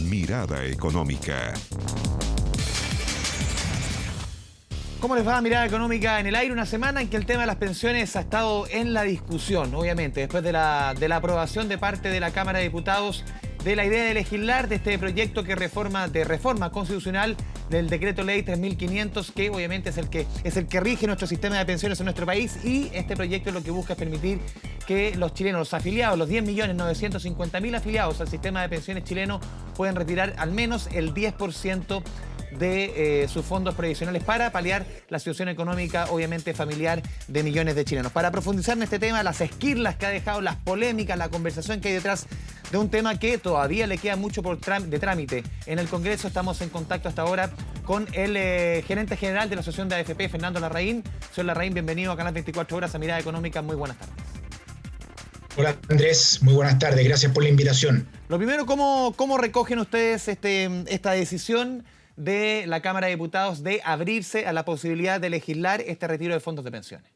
Mirada Económica. ¿Cómo les va? Mirada Económica en el aire, una semana en que el tema de las pensiones ha estado en la discusión, obviamente, después de la aprobación de parte de la Cámara de Diputados de la idea de legislar de este proyecto de reforma constitucional del Decreto Ley 3.500, que obviamente es el que rige nuestro sistema de pensiones en nuestro país, y este proyecto lo que busca es permitir que los chilenos, los afiliados, los 10.950.000 afiliados al sistema de pensiones chileno puedan retirar al menos el 10% de sus fondos previsionales para paliar la situación económica, obviamente familiar, de millones de chilenos. Para profundizar en este tema, las esquirlas que ha dejado, las polémicas, la conversación que hay detrás de un tema que todavía le queda mucho de trámite en el Congreso, estamos en contacto hasta ahora con el gerente general de la Asociación de AFP, Fernando Larraín. Señor Larraín, bienvenido a Canal 24 Horas, a Mirada Económica. Muy buenas tardes. Hola Andrés, muy buenas tardes, gracias por la invitación. Lo primero, ¿cómo recogen ustedes esta decisión de la Cámara de Diputados de abrirse a la posibilidad de legislar este retiro de fondos de pensiones?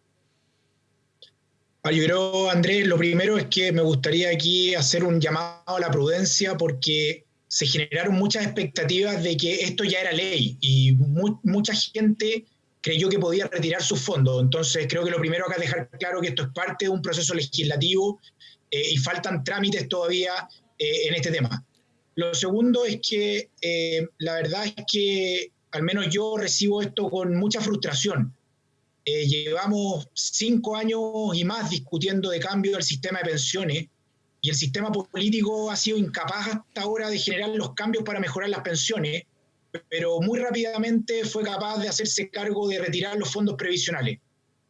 Yo creo, Andrés, lo primero es que me gustaría aquí hacer un llamado a la prudencia, porque se generaron muchas expectativas de que esto ya era ley y mucha gente creyó que podía retirar sus fondos. Entonces creo que lo primero acá es dejar claro que esto es parte de un proceso legislativo y faltan trámites todavía en este tema. Lo segundo es que la verdad es que al menos yo recibo esto con mucha frustración. Llevamos 5 años y más discutiendo de cambio del sistema de pensiones, y el sistema político ha sido incapaz hasta ahora de generar los cambios para mejorar las pensiones, pero muy rápidamente fue capaz de hacerse cargo de retirar los fondos previsionales.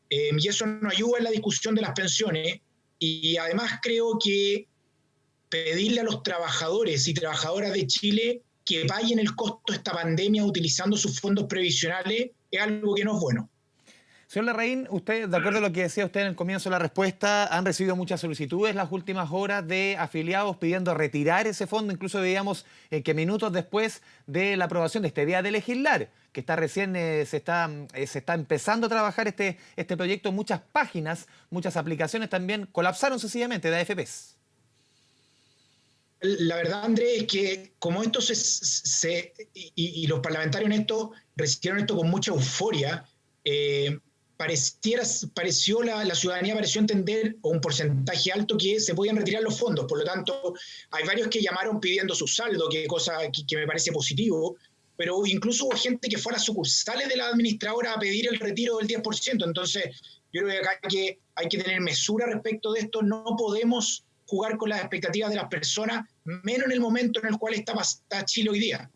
Y eso no ayuda en la discusión de las pensiones, y además creo que pedirle a los trabajadores y trabajadoras de Chile que paguen el costo de esta pandemia utilizando sus fondos previsionales es algo que no es bueno. Señor Larraín, usted, de acuerdo a lo que decía usted en el comienzo de la respuesta, han recibido muchas solicitudes las últimas horas de afiliados pidiendo retirar ese fondo. Incluso veíamos que minutos después de la aprobación de esta idea de legislar, que está recién se está empezando a trabajar este proyecto, muchas páginas, muchas aplicaciones también colapsaron sencillamente de AFPs. La verdad, Andrés, es que como esto y los parlamentarios en esto recibieron esto con mucha euforia, pareció la ciudadanía pareció entender, o un porcentaje alto, que se podían retirar los fondos. Por lo tanto, hay varios que llamaron pidiendo su saldo, cosa que me parece positivo, pero incluso hubo gente que fue a las sucursales de la administradora a pedir el retiro del 10%. Entonces, yo creo que acá hay que tener mesura respecto de esto. No podemos jugar con las expectativas de las personas, menos en el momento en el cual está Chile hoy día.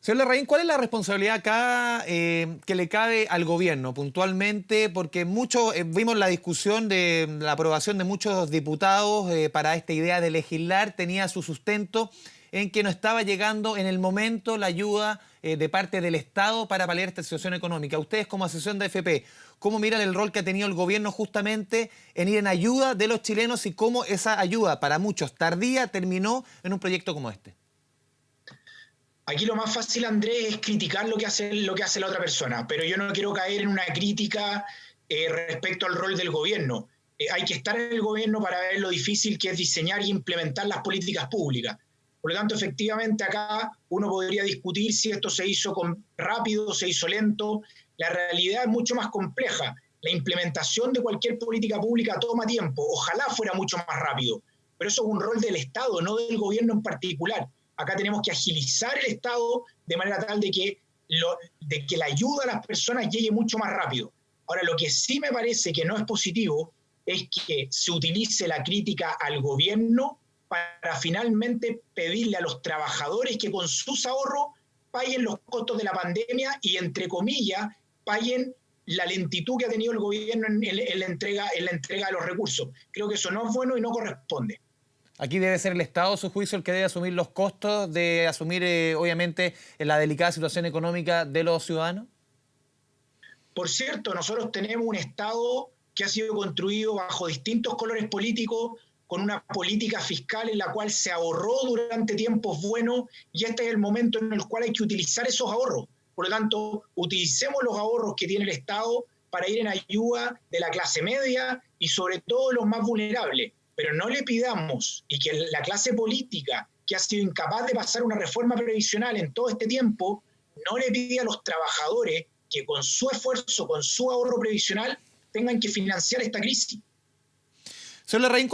Señor Larraín, ¿cuál es la responsabilidad acá que le cabe al gobierno puntualmente? Porque vimos la discusión de la aprobación de muchos diputados para esta idea de legislar, tenía su sustento en que no estaba llegando en el momento la ayuda de parte del Estado para paliar esta situación económica. Ustedes, como asociación de AFP, ¿cómo miran el rol que ha tenido el gobierno justamente en ir en ayuda de los chilenos y cómo esa ayuda, para muchos tardía, terminó en un proyecto como este? Aquí lo más fácil, Andrés, es criticar lo que hace la otra persona, pero yo no quiero caer en una crítica respecto al rol del gobierno. Hay que estar en el gobierno para ver lo difícil que es diseñar y implementar las políticas públicas. Por lo tanto, efectivamente, acá uno podría discutir si esto se hizo rápido, se hizo lento. La realidad es mucho más compleja. La implementación de cualquier política pública toma tiempo. Ojalá fuera mucho más rápido, pero eso es un rol del Estado, no del gobierno en particular. Acá tenemos que agilizar el Estado de manera tal de que la ayuda a las personas llegue mucho más rápido. Ahora, lo que sí me parece que no es positivo es que se utilice la crítica al gobierno para finalmente pedirle a los trabajadores que con sus ahorros paguen los costos de la pandemia y, entre comillas, paguen la lentitud que ha tenido el gobierno en la entrega de los recursos. Creo que eso no es bueno y no corresponde. Aquí debe ser el Estado, a su juicio, el que debe asumir los costos de asumir, obviamente, la delicada situación económica de los ciudadanos. Por cierto, nosotros tenemos un Estado que ha sido construido bajo distintos colores políticos, con una política fiscal en la cual se ahorró durante tiempos buenos, y este es el momento en el cual hay que utilizar esos ahorros. Por lo tanto, utilicemos los ahorros que tiene el Estado para ir en ayuda de la clase media y sobre todo los más vulnerables. Pero no le pidamos, y que la clase política que ha sido incapaz de pasar una reforma previsional en todo este tiempo, no le pide a los trabajadores que con su esfuerzo, con su ahorro previsional, tengan que financiar esta crisis. Señor Larraín,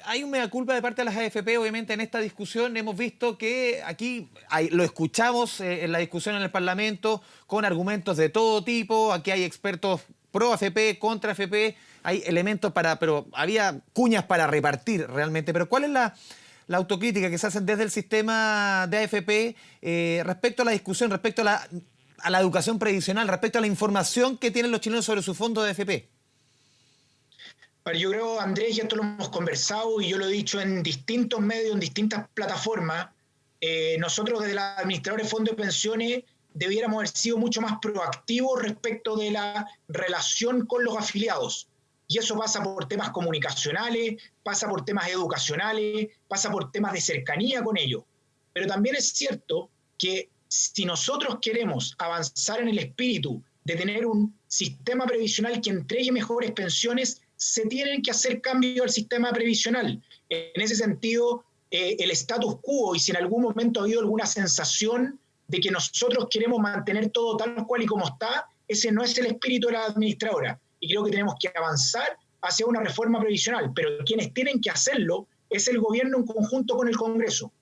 hay un mea culpa de parte de las AFP, obviamente, en esta discusión. Hemos visto que aquí lo escuchamos en la discusión en el Parlamento con argumentos de todo tipo. Aquí hay expertos pro AFP, contra AFP, hay elementos pero había cuñas para repartir realmente. Pero ¿cuál es la autocrítica que se hacen desde el sistema de AFP respecto a la discusión, respecto a la educación previsional, respecto a la información que tienen los chilenos sobre su fondo de AFP? Yo creo, Andrés, y esto lo hemos conversado y yo lo he dicho en distintos medios, en distintas plataformas, nosotros desde la administradora de fondos de pensiones debiéramos haber sido mucho más proactivos respecto de la relación con los afiliados. Y eso pasa por temas comunicacionales, pasa por temas educacionales, pasa por temas de cercanía con ellos. Pero también es cierto que si nosotros queremos avanzar en el espíritu de tener un sistema previsional que entregue mejores pensiones, se tienen que hacer cambios al sistema previsional. En ese sentido, el status quo, y si en algún momento ha habido alguna sensación de que nosotros queremos mantener todo tal cual y como está, ese no es el espíritu de la administradora. Y creo que tenemos que avanzar hacia una reforma previsional, pero quienes tienen que hacerlo es el gobierno en conjunto con el Congreso.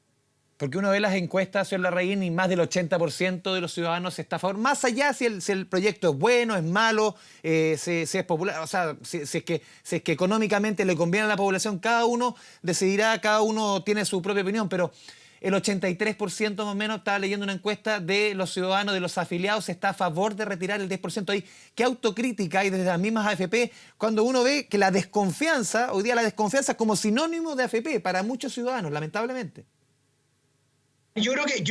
Porque uno ve las encuestas, señor Larraín, y más del 80% de los ciudadanos está a favor. Más allá si el proyecto es bueno, es malo, si es popular, o sea, si es que económicamente le conviene a la población, cada uno decidirá, cada uno tiene su propia opinión, pero el 83% más o menos, estaba leyendo una encuesta de los ciudadanos, de los afiliados, está a favor de retirar el 10% ahí. ¿Qué autocrítica hay desde las mismas AFP cuando uno ve que la desconfianza, hoy día la desconfianza es como sinónimo de AFP para muchos ciudadanos, lamentablemente? Yo creo que,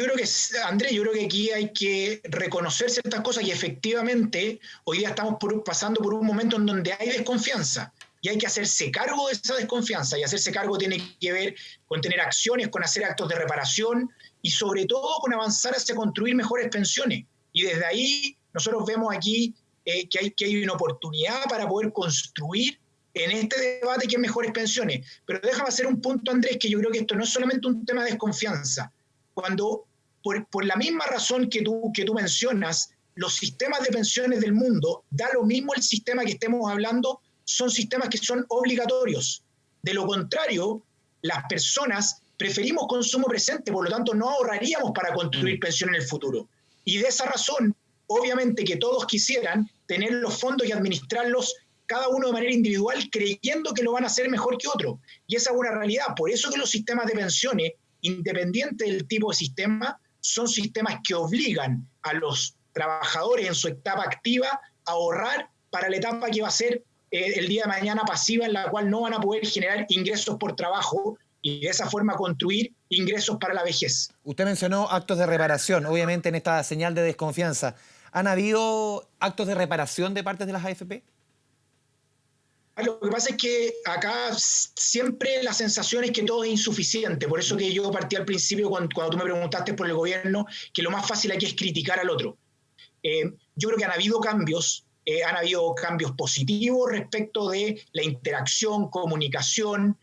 Andrés, yo creo que aquí hay que reconocer ciertas cosas y efectivamente hoy día estamos pasando por un momento en donde hay desconfianza y hay que hacerse cargo de esa desconfianza, y hacerse cargo tiene que ver con tener acciones, con hacer actos de reparación y sobre todo con avanzar hacia construir mejores pensiones. Y desde ahí nosotros vemos aquí que hay una oportunidad para poder construir en este debate que es mejores pensiones. Pero déjame hacer un punto, Andrés, que yo creo que esto no es solamente un tema de desconfianza. Cuando, por la misma razón que tú mencionas, los sistemas de pensiones del mundo, da lo mismo el sistema que estemos hablando, son sistemas que son obligatorios. De lo contrario, las personas preferimos consumo presente, por lo tanto no ahorraríamos para construir pensión en el futuro. Y de esa razón, obviamente que todos quisieran tener los fondos y administrarlos cada uno de manera individual, creyendo que lo van a hacer mejor que otro. Y esa es una realidad. Por eso que los sistemas de pensiones, independiente del tipo de sistema, son sistemas que obligan a los trabajadores en su etapa activa a ahorrar para la etapa que va a ser el día de mañana pasiva, en la cual no van a poder generar ingresos por trabajo y de esa forma construir ingresos para la vejez. Usted mencionó actos de reparación, obviamente en esta señal de desconfianza. ¿Han habido actos de reparación de parte de las AFP? Lo que pasa es que acá siempre la sensación es que todo es insuficiente. Por eso que yo partí al principio, cuando tú me preguntaste por el gobierno, que lo más fácil aquí es criticar al otro. Yo creo que han habido cambios positivos respecto de la interacción, comunicación.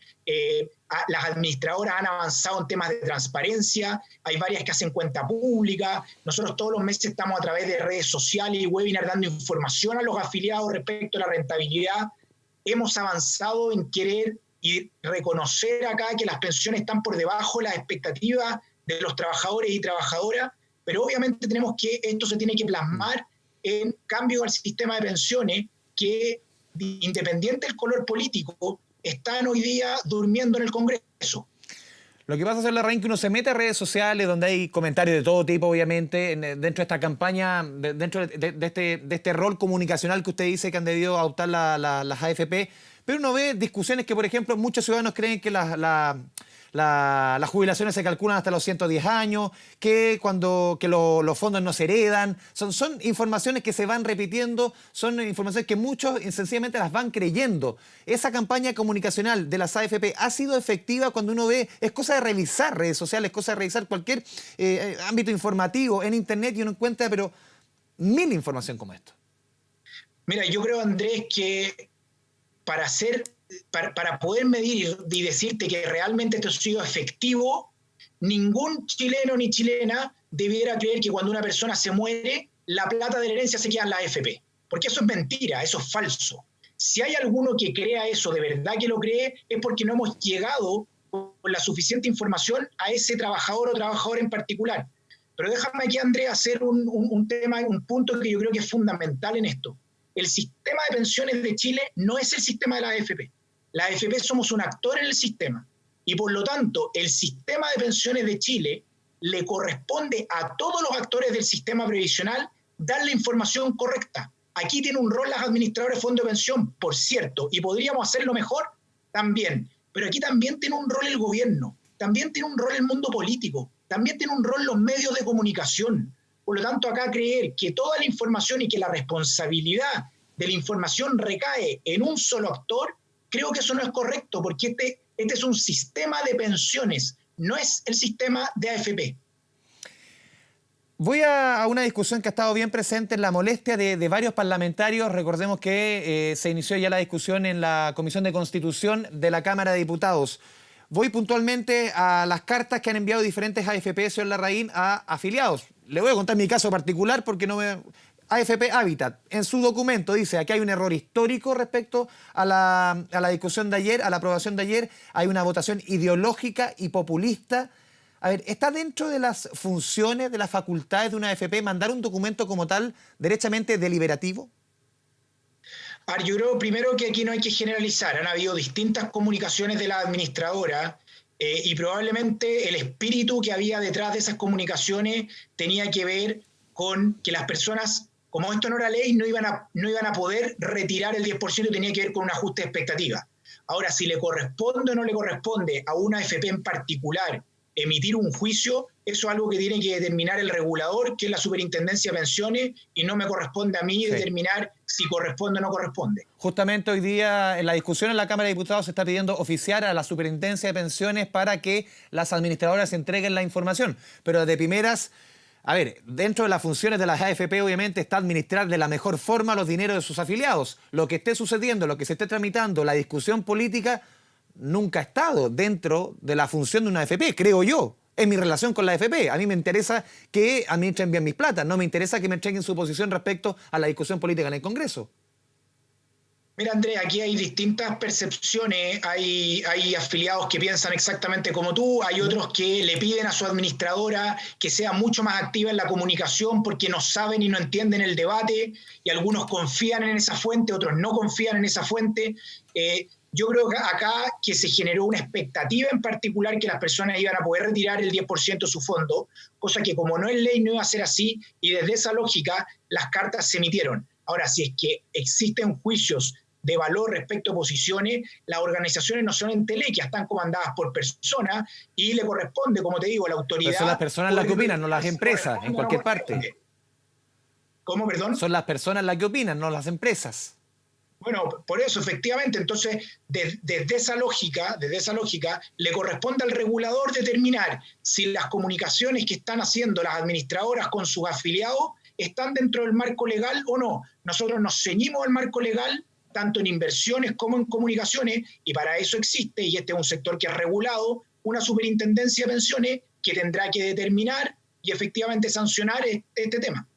Las administradoras han avanzado en temas de transparencia, hay varias que hacen cuenta pública. Nosotros todos los meses estamos a través de redes sociales y webinars dando información a los afiliados respecto a la rentabilidad. Hemos avanzado en querer y reconocer acá que las pensiones están por debajo de las expectativas de los trabajadores y trabajadoras, pero obviamente esto se tiene que plasmar en cambios al sistema de pensiones que, independiente del color político, están hoy día durmiendo en el Congreso. Lo que pasa, señor Larraín, que uno se mete a redes sociales donde hay comentarios de todo tipo, obviamente, dentro de esta campaña, dentro de este rol comunicacional que usted dice que han debido adoptar las AFP, pero uno ve discusiones que, por ejemplo, muchos ciudadanos creen que las jubilaciones se calculan hasta los 110 años, que los fondos no se heredan. Son informaciones que se van repitiendo, son informaciones que muchos sencillamente las van creyendo. Esa campaña comunicacional de las AFP ha sido efectiva cuando uno ve, es cosa de revisar redes sociales, es cosa de revisar cualquier ámbito informativo en Internet y uno encuentra, pero mil información como esto. Mira, yo creo, Andrés, que para ser para poder medir y decirte que realmente esto ha sido efectivo, ningún chileno ni chilena debiera creer que cuando una persona se muere, la plata de la herencia se queda en la AFP. Porque eso es mentira, eso es falso. Si hay alguno que crea eso, de verdad que lo cree, es porque no hemos llegado con la suficiente información a ese trabajador o trabajadora en particular. Pero déjame aquí, Andrés, hacer un punto que yo creo que es fundamental en esto. El sistema de pensiones de Chile no es el sistema de la AFP. La AFP somos un actor en el sistema. Y por lo tanto, el sistema de pensiones de Chile le corresponde a todos los actores del sistema previsional dar la información correcta. Aquí tiene un rol las administradoras de fondos de pensión, por cierto, y podríamos hacerlo mejor también. Pero aquí también tiene un rol el gobierno, también tiene un rol el mundo político, también tiene un rol los medios de comunicación. Por lo tanto, acá creer que toda la información y que la responsabilidad de la información recae en un solo actor, creo que eso no es correcto, porque este es un sistema de pensiones, no es el sistema de AFP. Voy a una discusión que ha estado bien presente en la molestia de varios parlamentarios. Recordemos que se inició ya la discusión en la Comisión de Constitución de la Cámara de Diputados. Voy puntualmente a las cartas que han enviado diferentes AFP, señor Larraín, a afiliados. Le voy a contar mi caso particular porque no me... AFP Habitat, en su documento dice, aquí hay un error histórico respecto a la discusión de ayer, a la aprobación de ayer, hay una votación ideológica y populista. A ver, ¿está dentro de las funciones, de las facultades de una AFP mandar un documento como tal, derechamente deliberativo? Yo creo primero que aquí no hay que generalizar. Han habido distintas comunicaciones de la administradora y probablemente el espíritu que había detrás de esas comunicaciones tenía que ver con que las personas, como esto no era ley, no iban a poder retirar el 10% y tenía que ver con un ajuste de expectativa. Ahora, si le corresponde o no le corresponde a una AFP en particular emitir un juicio, eso es algo que tiene que determinar el regulador, que es la Superintendencia de Pensiones, y no me corresponde a mí determinar si corresponde o no corresponde. Justamente hoy día en la discusión en la Cámara de Diputados se está pidiendo oficiar a la Superintendencia de Pensiones para que las administradoras entreguen la información. Pero de primeras, a ver, dentro de las funciones de las AFP obviamente está administrar de la mejor forma los dineros de sus afiliados. Lo que esté sucediendo, lo que se esté tramitando, la discusión política, nunca ha estado dentro de la función de una AFP, creo yo. Es mi relación con la AFP. A mí me interesa que administren bien mis platas, no me interesa que me entreguen su posición respecto a la discusión política en el Congreso. Mira, Andrés, aquí hay distintas percepciones, hay afiliados que piensan exactamente como tú, hay otros que le piden a su administradora que sea mucho más activa en la comunicación porque no saben y no entienden el debate, y algunos confían en esa fuente, otros no confían en esa fuente. Yo creo que acá que se generó una expectativa en particular que las personas iban a poder retirar el 10% de su fondo, cosa que como no es ley no iba a ser así, y desde esa lógica las cartas se emitieron. Ahora, si es que existen juicios de valor respecto a posiciones, las organizaciones no son entelequias, están comandadas por personas y le corresponde, como te digo, a la autoridad... Pero son las personas las que opinan, no las empresas, en cualquier parte. ¿Cómo, perdón? Son las personas las que opinan, no las empresas. Bueno, por eso, efectivamente, entonces, desde esa lógica, le corresponde al regulador determinar si las comunicaciones que están haciendo las administradoras con sus afiliados están dentro del marco legal o no. Nosotros nos ceñimos al marco legal, tanto en inversiones como en comunicaciones, y para eso existe, y este es un sector que es regulado, una superintendencia de pensiones que tendrá que determinar y efectivamente sancionar este tema.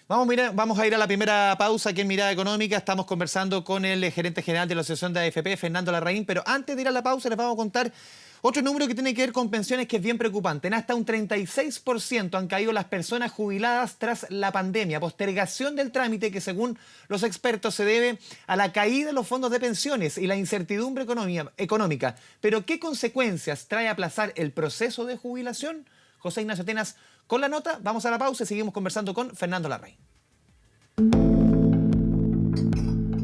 Vamos a ir a la primera pausa aquí en Mirada Económica. Estamos conversando con el gerente general de la Asociación de AFP, Fernando Larraín, pero antes de ir a la pausa les vamos a contar otro número que tiene que ver con pensiones que es bien preocupante. En hasta un 36% han caído las personas jubiladas tras la pandemia. Postergación del trámite que, según los expertos, se debe a la caída de los fondos de pensiones y la incertidumbre económica. Pero, ¿qué consecuencias trae aplazar el proceso de jubilación? José Ignacio Atenas con la nota. Vamos a la pausa y seguimos conversando con Fernando Larraín.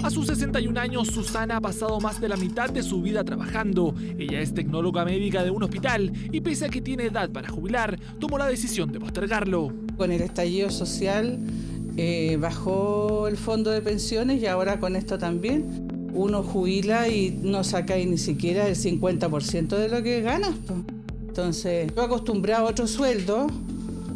A sus 61 años, Susana ha pasado más de la mitad de su vida trabajando. Ella es tecnóloga médica de un hospital y pese a que tiene edad para jubilar, tomó la decisión de postergarlo. Con el estallido social bajó el fondo de pensiones y ahora con esto también. Uno jubila y no saca ni siquiera el 50% de lo que ganas. Entonces, yo acostumbrado a otro sueldo,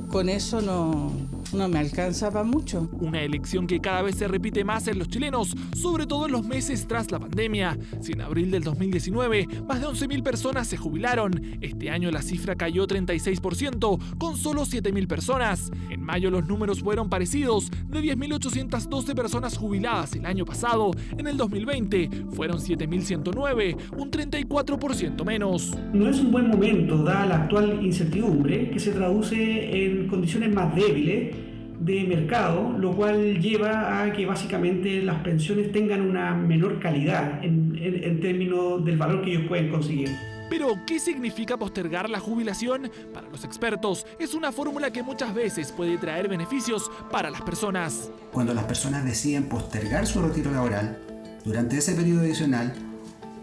con eso no No me alcanza para mucho. Una elección que cada vez se repite más en los chilenos, sobre todo en los meses tras la pandemia. Si en abril del 2019 más de 11.000 personas se jubilaron, este año la cifra cayó 36%, con solo 7.000 personas. En mayo los números fueron parecidos, de 10.812 personas jubiladas el año pasado. En el 2020 fueron 7.109, un 34% menos. No es un buen momento, dada la actual incertidumbre, que se traduce en condiciones más débiles de mercado, lo cual lleva a que básicamente las pensiones tengan una menor calidad en términos del valor que ellos pueden conseguir. Pero, ¿qué significa postergar la jubilación? Para los expertos, es una fórmula que muchas veces puede traer beneficios para las personas. Cuando las personas deciden postergar su retiro laboral, durante ese periodo adicional,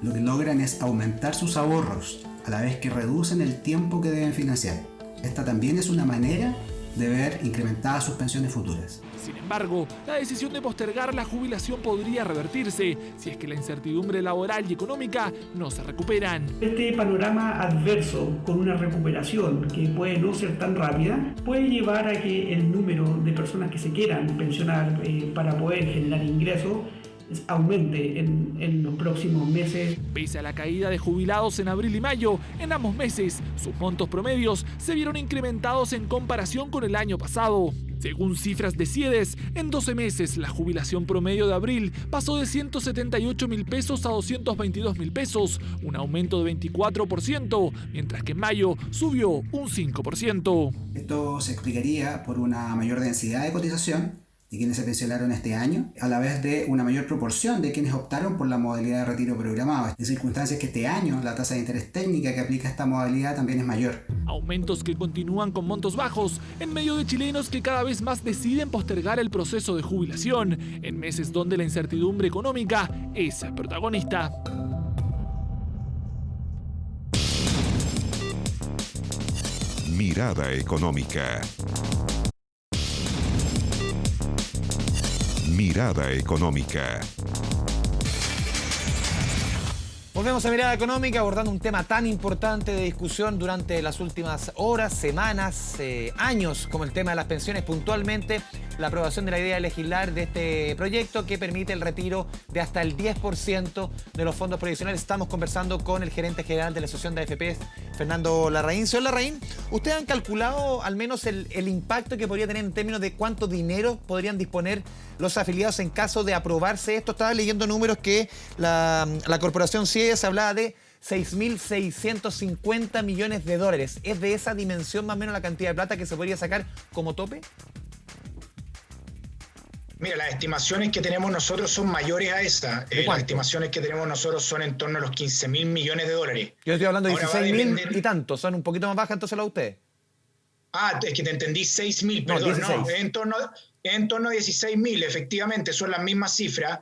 lo que logran es aumentar sus ahorros, a la vez que reducen el tiempo que deben financiar. Esta también es una manera de ver incrementadas sus pensiones futuras. Sin embargo, la decisión de postergar la jubilación podría revertirse si es que la incertidumbre laboral y económica no se recuperan. Este panorama adverso, con una recuperación que puede no ser tan rápida, puede llevar a que el número de personas que se quieran pensionar para poder generar ingresos aumente en los próximos meses. Pese a la caída de jubilados en abril y mayo, en ambos meses, sus montos promedios se vieron incrementados en comparación con el año pasado. Según cifras de CIEDES, en 12 meses la jubilación promedio de abril pasó de 178.000 pesos a 222.000 pesos, un aumento de 24%, mientras que en mayo subió un 5%. Esto se explicaría por una mayor densidad de cotización de quienes se pensionaron este año, a la vez de una mayor proporción de quienes optaron por la modalidad de retiro programado. En circunstancias que este año la tasa de interés técnica que aplica esta modalidad también es mayor. Aumentos que continúan con montos bajos en medio de chilenos que cada vez más deciden postergar el proceso de jubilación en meses donde la incertidumbre económica es el protagonista. Mirada económica. Mirada económica. Volvemos a Mirada Económica abordando un tema tan importante de discusión durante las últimas horas, semanas, años, como el tema de las pensiones, puntualmente la aprobación de la idea de legislar de este proyecto que permite el retiro de hasta el 10% de los fondos previsionales. Estamos conversando con el gerente general de la Asociación de AFPs, Fernando Larraín. Señor Larraín, ¿ustedes han calculado al menos el impacto que podría tener en términos de cuánto dinero podrían disponer los afiliados en caso de aprobarse esto? Estaba leyendo números que la corporación CIEDES hablaba de 6.650 millones de dólares. ¿Es de esa dimensión más o menos la cantidad de plata que se podría sacar como tope? Mira, las estimaciones que tenemos nosotros son mayores a esa. Las estimaciones que tenemos nosotros son en torno a los 15.000 millones de dólares. Yo estoy hablando de 16.000 y tanto. Son un poquito más bajas entonces las de ustedes. Ah, es que te entendí 6.000, perdón. No, en torno a 16.000, efectivamente, son las mismas cifras.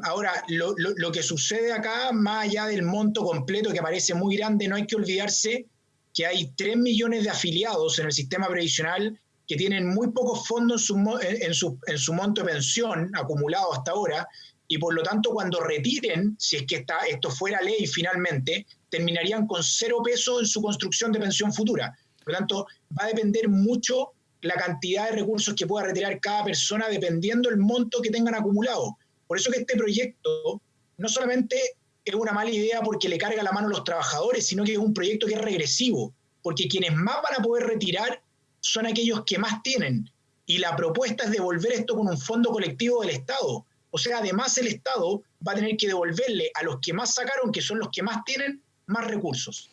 Ahora, lo que sucede acá, más allá del monto completo que parece muy grande, no hay que olvidarse que hay 3 millones de afiliados en el sistema previsional que tienen muy pocos fondos en su monto de pensión acumulado hasta ahora, y por lo tanto cuando retiren, si es que esto fuera ley finalmente, terminarían con 0 pesos en su construcción de pensión futura. Por lo tanto, va a depender mucho la cantidad de recursos que pueda retirar cada persona dependiendo del monto que tengan acumulado. Por eso que este proyecto no solamente es una mala idea porque le carga la mano a los trabajadores, sino que es un proyecto que es regresivo, porque quienes más van a poder retirar son aquellos que más tienen, y la propuesta es devolver esto con un fondo colectivo del Estado. O sea, además el Estado va a tener que devolverle a los que más sacaron, que son los que más tienen, más recursos.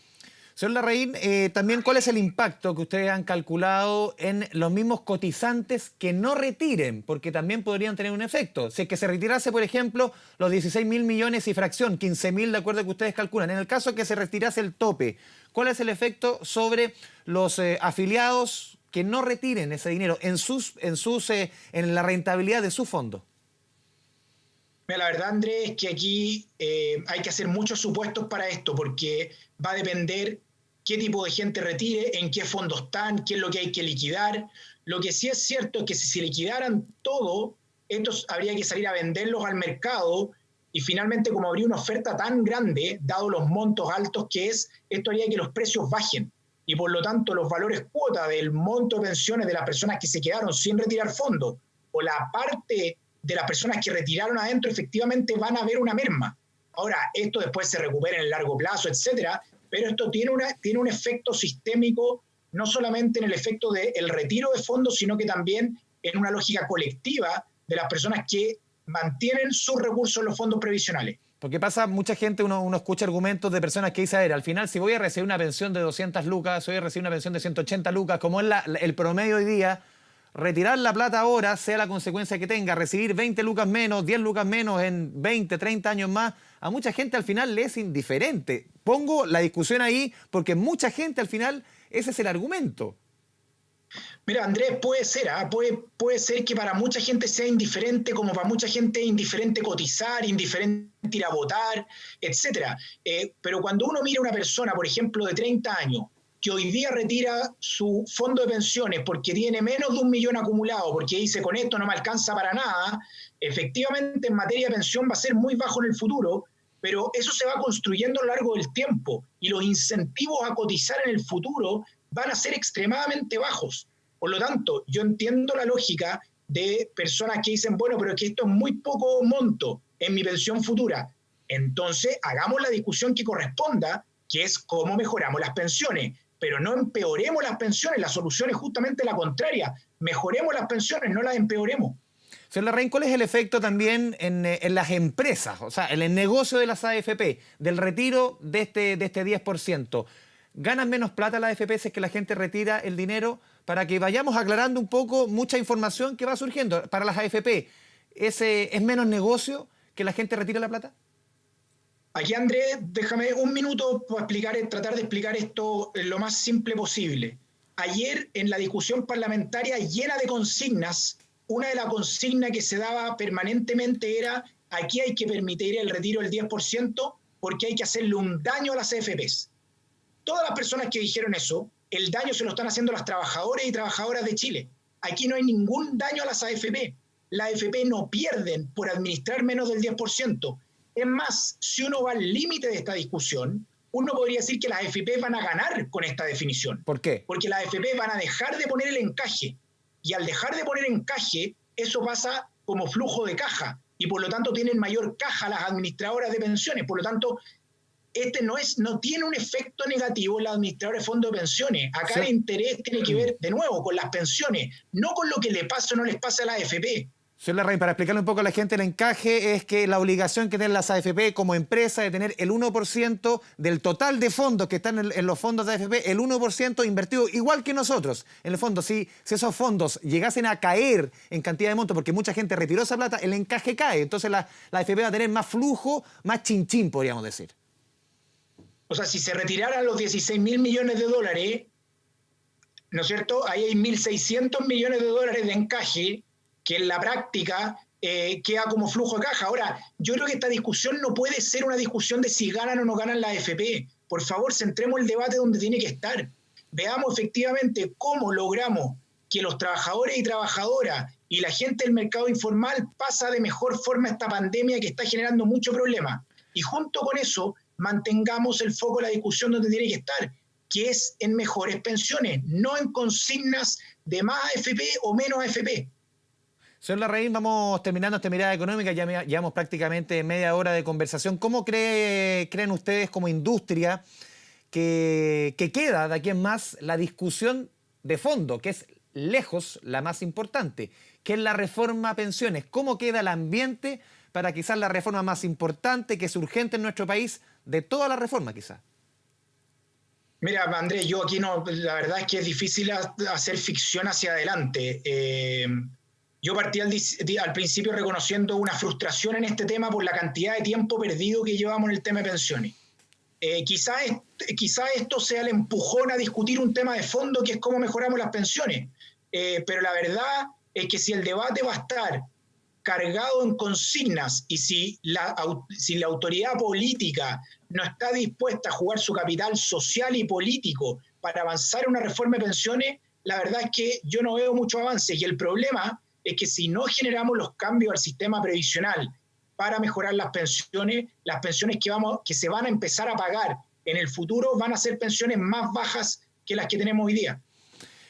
Señor Larraín, también, ¿cuál es el impacto que ustedes han calculado en los mismos cotizantes que no retiren? Porque también podrían tener un efecto. Si es que se retirase, por ejemplo, los 16.000 millones y fracción, 15.000 de acuerdo a que ustedes calculan. En el caso que se retirase el tope, ¿cuál es el efecto sobre los afiliados que no retiren ese dinero en la rentabilidad de su fondo? Mira, la verdad, Andrés, es que aquí hay que hacer muchos supuestos para esto, porque va a depender qué tipo de gente retire, en qué fondos están, qué es lo que hay que liquidar. Lo que sí es cierto es que si se liquidaran todo, estos habría que salir a venderlos al mercado, y finalmente, como habría una oferta tan grande, dado los montos altos que es, esto haría que los precios bajen. y por lo tanto los valores cuota del monto de pensiones de las personas que se quedaron sin retirar fondos o la parte de las personas que retiraron adentro efectivamente van a ver una merma. Ahora, esto después se recupera en el largo plazo, etcétera, pero esto tiene un efecto sistémico, no solamente en el efecto del retiro de fondos, sino que también en una lógica colectiva de las personas que mantienen sus recursos en los fondos previsionales. Porque pasa, mucha gente, uno escucha argumentos de personas que dicen, a ver, al final si voy a recibir una pensión de 200 lucas, si voy a recibir una pensión de 180 lucas, como es el promedio hoy día, retirar la plata ahora, sea la consecuencia que tenga, recibir 20 lucas menos, 10 lucas menos en 20, 30 años más, a mucha gente al final le es indiferente. Pongo la discusión ahí porque mucha gente al final, ese es el argumento. Mira, Andrés, puede ser, puede ser que para mucha gente sea indiferente, como para mucha gente es indiferente cotizar, indiferente ir a votar, etcétera. Pero cuando uno mira a una persona, por ejemplo, de 30 años, que hoy día retira su fondo de pensiones porque tiene menos de 1 millón acumulado, porque dice, con esto no me alcanza para nada, efectivamente en materia de pensión va a ser muy bajo en el futuro, pero eso se va construyendo a lo largo del tiempo y los incentivos a cotizar en el futuro van a ser extremadamente bajos. Por lo tanto, yo entiendo la lógica de personas que dicen, bueno, pero es que esto es muy poco monto en mi pensión futura. Entonces, hagamos la discusión que corresponda, que es cómo mejoramos las pensiones, pero no empeoremos las pensiones. La solución es justamente la contraria. Mejoremos las pensiones, no las empeoremos. Señor Larraín, ¿cuál es el efecto también en las empresas, o sea, en el negocio de las AFP, del retiro de este 10%? ¿Ganan menos plata las AFP si es que la gente retira el dinero? Para que vayamos aclarando un poco mucha información que va surgiendo para las AFP. ¿Es menos negocio que la gente retire la plata? Aquí, Andrés, déjame un minuto para tratar de explicar esto lo más simple posible. Ayer, en la discusión parlamentaria llena de consignas, una de las consignas que se daba permanentemente era: aquí hay que permitir el retiro del 10% porque hay que hacerle un daño a las AFPs. Todas las personas que dijeron eso, el daño se lo están haciendo las trabajadoras y trabajadoras de Chile. Aquí no hay ningún daño a las AFP. Las AFP no pierden por administrar menos del 10%. Es más, si uno va al límite de esta discusión, uno podría decir que las AFP van a ganar con esta definición. ¿Por qué? Porque las AFP van a dejar de poner el encaje. Y al dejar de poner encaje, eso pasa como flujo de caja. Y por lo tanto tienen mayor caja las administradoras de pensiones. Por lo tanto, no tiene un efecto negativo en la administradora de fondos de pensiones. Acá sí. El interés tiene que ver, de nuevo, con las pensiones, no con lo que le pasa o no les pasa a la AFP. Señor Larraín, para explicarle un poco a la gente, el encaje es que la obligación que tienen las AFP como empresa de tener el 1% del total de fondos que están en los fondos de AFP, el 1% invertido igual que nosotros. En el fondo, si esos fondos llegasen a caer en cantidad de monto, porque mucha gente retiró esa plata, el encaje cae. Entonces la AFP va a tener más flujo, más chinchín, podríamos decir. O sea, si se retiraran los 16.000 millones de dólares, ¿no es cierto? Ahí hay 1.600 millones de dólares de encaje que en la práctica queda como flujo de caja. Ahora, yo creo que esta discusión no puede ser una discusión de si ganan o no ganan la AFP. Por favor, centremos el debate donde tiene que estar. Veamos efectivamente cómo logramos que los trabajadores y trabajadoras y la gente del mercado informal pasa de mejor forma esta pandemia que está generando mucho problema. Y junto con eso, mantengamos el foco de la discusión donde tiene que estar, que es en mejores pensiones, no en consignas de más AFP o menos AFP. Señor Larraín, vamos terminando esta mirada económica, ya llevamos prácticamente media hora de conversación. ¿Cómo creen ustedes como industria que queda de aquí en más la discusión de fondo, que es lejos la más importante, que es la reforma a pensiones? ¿Cómo queda el ambiente para quizás la reforma más importante, que es urgente en nuestro país, de toda la reforma quizás? Mira, Andrés, yo aquí no, la verdad es que es difícil hacer ficción hacia adelante. Yo partí al principio reconociendo una frustración en este tema por la cantidad de tiempo perdido que llevamos en el tema de pensiones. Quizá esto sea el empujón a discutir un tema de fondo que es cómo mejoramos las pensiones. Pero la verdad es que si el debate va a estar cargado en consignas y si la autoridad política no está dispuesta a jugar su capital social y político para avanzar en una reforma de pensiones, la verdad es que yo no veo mucho avance. Y el problema es que si no generamos los cambios al sistema previsional para mejorar las pensiones que se van a empezar a pagar en el futuro van a ser pensiones más bajas que las que tenemos hoy día.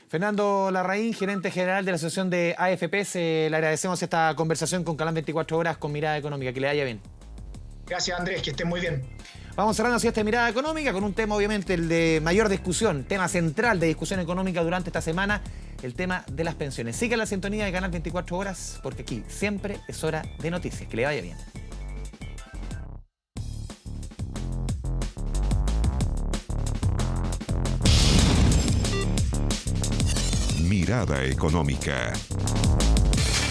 Fernando Larraín, gerente general de la Asociación de AFPs, le agradecemos esta conversación con Canal 24 Horas con Mirada Económica. Que le vaya bien. Gracias, Andrés, que estén muy bien. Vamos cerrando así esta Mirada Económica con un tema, obviamente, el de mayor discusión, tema central de discusión económica durante esta semana, el tema de las pensiones. Siga la sintonía de Canal 24 Horas, porque aquí siempre es hora de noticias. Que le vaya bien. Mirada Económica.